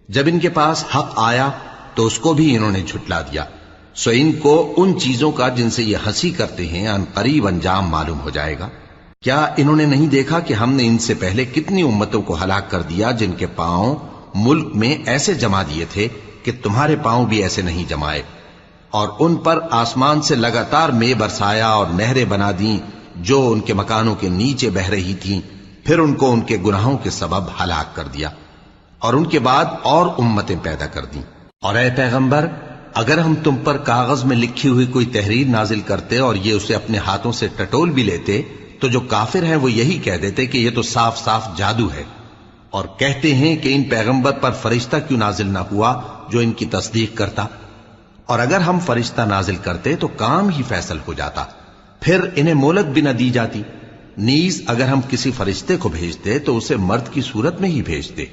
जब इनके पास हक आया तो उसको भी इन्होंने झुटला दिया। सो इनको उन चीजों का जिनसे ये हंसी करते हैं अनकरीब अंजाम मालूम हो जाएगा। क्या इन्होंने नहीं देखा कि हमने इनसे पहले कितनी उम्मतों को हलाक कर दिया जिनके पांव मुल्क में ऐसे जमा दिए थे कि तुम्हारे पांव भी ऐसे नहीं जमाए, और उन पर आसमान से लगातार मे बरसाया और नहरें बना दी जो उनके मकानों के नीचे बह रही थीं। फिर उनको उनके गुनाहों के सबब हलाक कर दिया और उनके बाद और उम्मतें पैदा कर दी। और ऐ पैगंबर, अगर हम तुम पर कागज में लिखी हुई कोई तहरीर नाजिल करते और ये उसे अपने हाथों से टटोल भी लेते तो जो काफिर हैं वो यही कह देते कि ये तो साफ साफ जादू है, और कहते हैं कि इन पैगंबर पर फरिश्ता क्यों नाजिल ना हुआ जो इनकी तस्दीक करता। और अगर हम फरिश्ता नाजिल करते तो काम ही फैसल हो जाता, फिर इन्हें मोहलत भी न दी जाती। नीज अगर हम किसी फरिश्ते को भेजते तो उसे मर्द की सूरत में ही भेजते।